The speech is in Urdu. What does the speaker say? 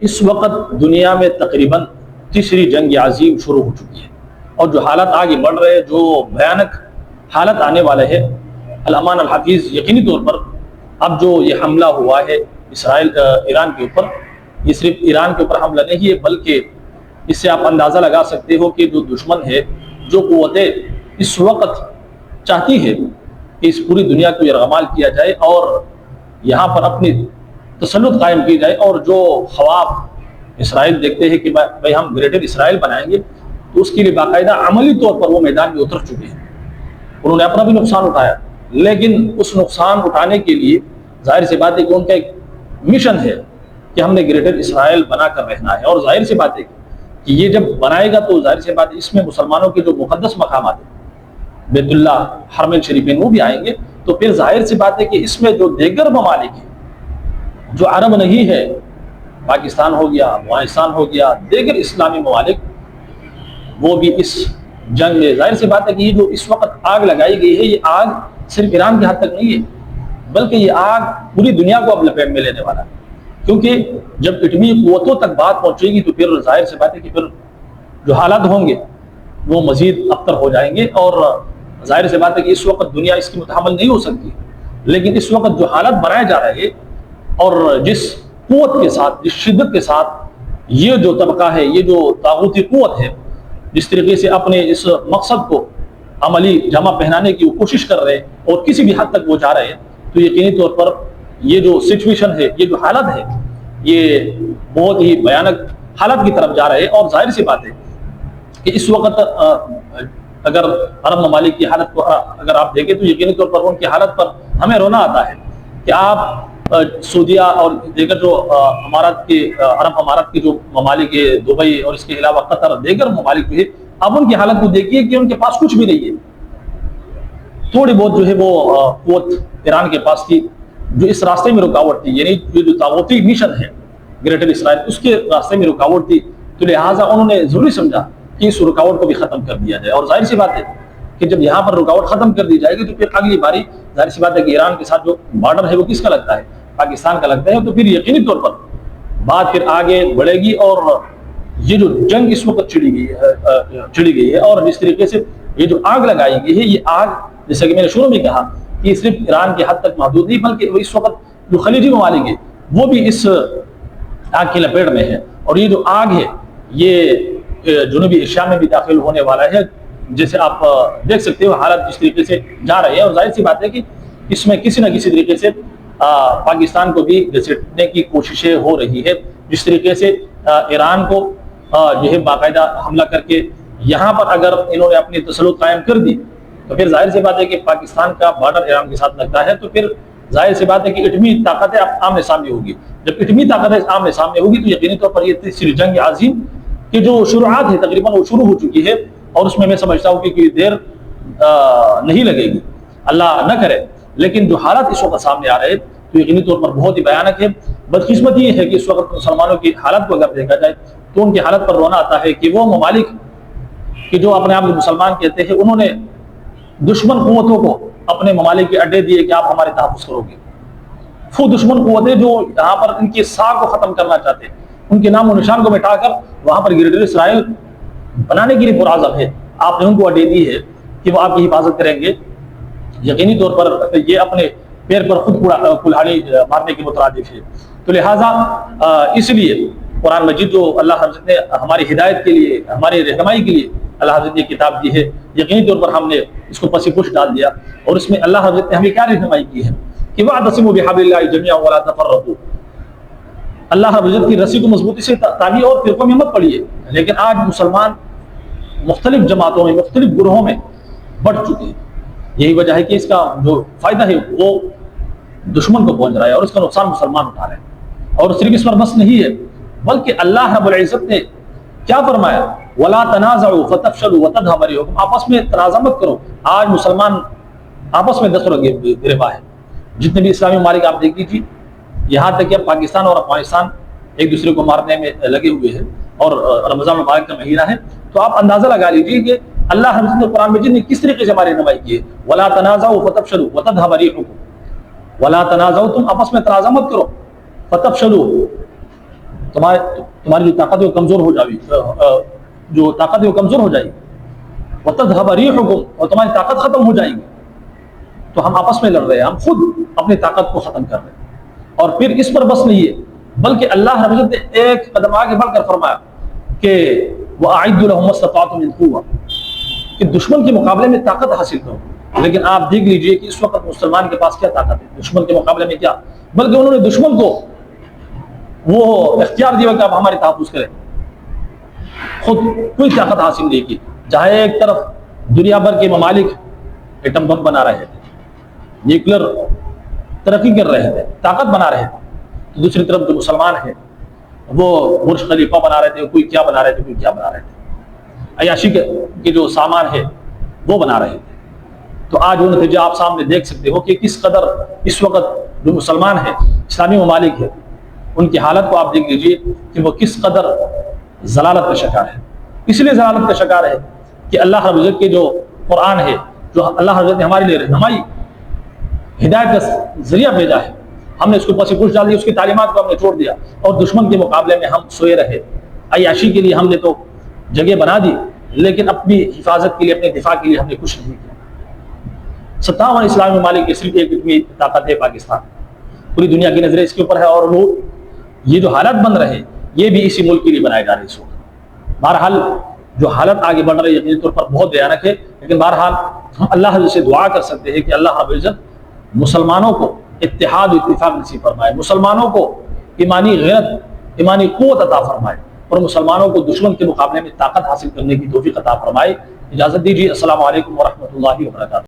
اس وقت دنیا میں تقریباً تیسری جنگ عظیم شروع ہو چکی ہے، اور جو حالات آگے بڑھ رہے ہیں، جو بھیانک حالت آنے والے ہے، الامان الحفیظ یقینی طور پر اب جو یہ حملہ ہوا ہے ایران کے اوپر، یہ صرف ایران کے اوپر حملہ نہیں ہے، بلکہ اس سے آپ اندازہ لگا سکتے ہو کہ جو دشمن ہے، جو قوتیں اس وقت چاہتی ہے کہ اس پوری دنیا کو یرغمال کیا جائے اور یہاں پر اپنی تسلط قائم کی جائے، اور جو خواف اسرائیل دیکھتے ہیں کہ بھائی ہم گریٹر اسرائیل بنائیں گے، تو اس کے لیے باقاعدہ عملی طور پر وہ میدان میں اتر چکے ہیں۔ انہوں نے اپنا بھی نقصان اٹھایا، لیکن اس نقصان اٹھانے کے لیے ظاہر سی بات ہے کہ ان کا ایک مشن ہے کہ ہم نے گریٹر اسرائیل بنا کر رہنا ہے، اور ظاہر سی بات ہے کہ یہ جب بنائے گا تو ظاہر سی بات ہے اس میں مسلمانوں کے جو مقدس مقامات ہیں، بیت اللہ، حرمین شریفین، وہ بھی آئیں گے، تو پھر ظاہر سی بات ہے کہ اس میں جو دیگر ممالک ہیں، جو عرب نہیں ہے، پاکستان ہو گیا، افغانستان ہو گیا، دیگر اسلامی ممالک، وہ بھی اس جنگ میں ظاہر سی بات ہے کہ یہ جو اس وقت آگ لگائی گئی ہے، یہ آگ صرف ایران کے حد تک نہیں ہے، بلکہ یہ آگ پوری دنیا کو اب لپیٹ میں لینے والا ہے، کیونکہ جب ایٹمی قوتوں تک بات پہنچے گی تو پھر ظاہر سی بات ہے کہ پھر جو حالات ہوں گے وہ مزید ابتر ہو جائیں گے، اور ظاہر سی بات ہے کہ اس وقت دنیا اس کی متحمل نہیں ہو سکتی، لیکن اس وقت جو حالات بنائے جا رہے ہیں اور جس قوت کے ساتھ، جس شدت کے ساتھ یہ جو طبقہ ہے، یہ جو طاغوتی قوت ہے، جس طریقے سے اپنے اس مقصد کو عملی جامہ پہنانے کی وہ کوشش کر رہے ہیں اور کسی بھی حد تک وہ جا رہے ہیں، تو یقینی طور پر یہ جو سچویشن ہے، یہ جو حالت ہے، یہ بہت ہی بھیانک حالت کی طرف جا رہے ہیں۔ اور ظاہر سی بات ہے کہ اس وقت اگر عرب ممالک کی حالت کو اگر آپ دیکھیں تو یقینی طور پر ان کی حالت پر ہمیں رونا آتا ہے کہ آپ سعودیہ اور دیگر جو امارات کے عرب امارات کے جو ممالک ہے، دبئی اور اس کے علاوہ قطر، دیگر ممالک جو ہے، اب ان کی حالت کو دیکھیے کہ ان کے پاس کچھ بھی نہیں ہے۔ تھوڑی بہت جو ہے وہ قوت ایران کے پاس تھی جو اس راستے میں رکاوٹ تھی، یعنی جو طاغوتی مشن ہے گریٹر اسرائیل، اس کے راستے میں رکاوٹ تھی، تو لہٰذا انہوں نے ضروری سمجھا کہ اس رکاوٹ کو بھی ختم کر دیا جائے۔ اور ظاہر سی بات ہے کہ جب یہاں پر رکاوٹ ختم کر دی جائے گی تو پھر اگلی باری ظاہر سی بات ہے کہ ایران کے ساتھ جو بارڈر ہے وہ کس کا لگتا ہے؟ پاکستان کا لگتا ہے، تو پھر یقینی طور پر بات پھر آگے بڑھے گی، اور یہ جو جنگ اس وقت چڑھی گئی ہے اور جس طریقے سے یہ جو آگ لگائی گئی ہے، یہ آگ جیسا کہ میں نے شروع میں کہا کہ یہ صرف ایران کے حد تک محدود نہیں، بلکہ اس وقت جو خلیجی ممالک ہیں وہ بھی اس آگ کی لپیٹ میں ہے، اور یہ جو آگ ہے یہ جنوبی ایشیا میں بھی داخل ہونے والا ہے۔ جیسے آپ دیکھ سکتے ہو حالت جس طریقے سے جا رہے ہیں، اور ظاہر سی بات ہے کہ اس میں کسی نہ کسی طریقے سے پاکستان کو بھی گھسیٹنے کی کوششیں ہو رہی ہے، جس طریقے سے ایران کو جو ہے باقاعدہ حملہ کر کے یہاں پر اگر انہوں نے اپنی تسلط قائم کر دی تو پھر ظاہر سی بات ہے کہ پاکستان کا بارڈر ایران کے ساتھ لگتا ہے، تو پھر ظاہر سی بات ہے کہ ایٹمی طاقتیں آمنے سامنے ہوگی۔ جب ایٹمی طاقتیں آمنے سامنے ہوگی تو یقینی طور پر یہ تیسری جنگ عظیم کی جو شروعات ہے تقریباً وہ شروع ہو چکی ہے، اور اس میں سمجھتا ہوں کہ کوئی دیر نہیں لگے گی، اللہ نہ کرے، لیکن جو حالات اس وقت سامنے آ رہے ہیں تو یقینی طور پر بہت ہی بھیانک ہے۔ بدقسمتی یہ ہے کہ اس وقت مسلمانوں کی حالت کو اگر دیکھا جائے تو ان کی حالت پر رونا آتا ہے کہ وہ ممالک کہ جو اپنے آپ کو مسلمان کہتے ہیں، انہوں نے دشمن قوتوں کو اپنے ممالک کے اڈے دیے کہ آپ ہمارے تحفظ کرو گے۔ وہ دشمن قوتیں جو یہاں پر ان کی ساکھ کو ختم کرنا چاہتے ہیں، ان کے نام و نشان کو مٹا کر وہاں پر گریٹر اسرائیل بنانے کے لیے پرعزم ہے، آپ نے ان کو اڈے دی ہے کہ وہ آپ کی حفاظت کریں گے، یقینی طور پر یہ اپنے پیر پر خود کلہاڑی مارنے کے مترادف ہے۔ تو لہٰذا اس لیے قرآن مجید جو اللہ حضرت نے ہماری ہدایت کے لیے، ہماری رہنمائی کے لیے اللہ حضرت نے کتاب دی ہے، یقینی طور پر ہم نے اس کو پس پش ڈال دیا، اور اس میں اللہ حضرت نے ہمیں کیا رہنمائی کی ہے کہ وَاعْتَصِمُوا بِحَبْلِ اللَّهِ جَمِيعًا وَلَا تَفَرَّقُوا، اللہ حضرت کی رسی کو مضبوطی سے تاگیے اور فرقوں میں مت پڑیے۔ لیکن آج مسلمان مختلف جماعتوں میں، مختلف گروہوں میں بڑھ چکے ہیں، یہی وجہ ہے کہ اس کا جو فائدہ ہے وہ دشمن کو پہنچ رہا ہے اور اس کا نقصان مسلمان اٹھا رہے ہیں۔ اور صرف اس پر بس نہیں ہے، بلکہ اللہ رب العزت نے کیا فرمایا؟ وَلَا تَنَازَعُوا فَتَفْشَلُوا وَتَذْهَبَ رِيحُكُمْ، آپس میں تنازع مت کرو۔ آج مسلمان آپس میں دست گریباں ہیں، جتنے بھی اسلامی ممالک آپ دیکھ لیجیے، یہاں تک کہ پاکستان اور افغانستان ایک دوسرے کو مارنے میں لگے ہوئے ہیں، اور رمضان مبارک کا مہینہ ہے، تو آپ اندازہ لگا لیجیے کہ اللہ حضرت نے قرآن مجید نے کس طریقے سے ہماری رہنمائی کی ہے۔ وَلَا تَنَازَعُوا فَتَفْشَلُوا وَتَذْهَبَ رِيحُكُمْ، وَلَا تَنَازَعُوا، تم آپس میں تنازع مت کرو، فَتَفْشَلُوا، تمہاری جو طاقت ہے وہ کمزور ہو جائے گی، جو طاقت ہے وہ کمزور ہو جائے گی، وَتَذْهَبَ رِيحُكُمْ، اور تمہاری طاقت ختم ہو جائے گی۔ تو ہم آپس میں لڑ رہے ہیں، ہم خود اپنی طاقت کو ختم کر رہے ہیں۔ اور پھر اس پر بس نہیں ہے، بلکہ اللہ رب العزت نے ایک قدم آگے بڑھ کر فرمایا کہ وَأَعِدُّوا لَهُمْ مَا اسْتَطَعْتُم مِّن قُوَّةٍ، کہ دشمن کے مقابلے میں طاقت حاصل کرو۔ لیکن آپ دیکھ لیجئے کہ اس وقت مسلمان کے پاس کیا طاقت ہے دشمن کے مقابلے میں؟ کیا، بلکہ انہوں نے دشمن کو وہ اختیار دیا کہ آپ ہمارے تحفظ کریں، خود کوئی طاقت حاصل نہیں کی۔ جہاں ایک طرف دنیا بھر کے ممالک ایٹم بم بنا رہے تھے، نیوکلر ترقی کر رہے تھے، طاقت بنا رہے تھے، تو دوسری طرف جو مسلمان ہیں وہ برج خلیفہ بنا رہے تھے، کوئی کیا بنا رہے تھے، کوئی کیا بنا رہے تھے، عیاشی کے جو سامان ہے وہ بنا رہے تھے۔ تو آج وہ نتیجہ آپ سامنے دیکھ سکتے ہو کہ کس قدر اس وقت جو مسلمان ہیں، اسلامی ممالک ہیں، ان کی حالت کو آپ دیکھ لیجئے کہ وہ کس قدر ضلالت کا شکار ہے۔ اس لیے ضلالت کا شکار ہے کہ اللہ رب العزت کے جو قرآن ہے، جو اللہ رب العزت نے ہمارے لیے رہنمائی ہدایت کا ذریعہ بھیجا ہے، ہم نے اس کو پس پوچھ ڈال دیا، اس کی تعلیمات کو ہم نے چھوڑ دیا، اور دشمن کے مقابلے میں ہم سوئے رہے۔ عیاشی کے لیے ہم نے تو جگہ بنا دی، لیکن اپنی حفاظت کے لیے، اپنے دفاع کے لیے ہم نے کچھ نہیں کیا۔ 57 اسلامی ممالک کی صرف ایک اتنی طاقت ہے پاکستان، پوری دنیا کی نظریں اس کے اوپر ہے، اور لوگ یہ جو حالات بن رہے یہ بھی اسی ملک کے لیے بنائے جا رہے ہیں اس وقت۔ بہرحال جو حالت آگے بڑھ رہی ہے یقینی طور پر بہت بھیانک ہے، لیکن بہرحال ہم اللہ سے دعا کر سکتے ہیں کہ اللہ رب العزت مسلمانوں کو اتحاد و اتفاق نصیب فرمائے، مسلمانوں کو ایمانی غیرت، ایمانی قوت عطا فرمائے، اور مسلمانوں کو دشمن کے مقابلے میں طاقت حاصل کرنے کی توفیق عطا فرمائے۔ اجازت دیجیے، السلام علیکم ورحمۃ اللہ وبرکاتہ۔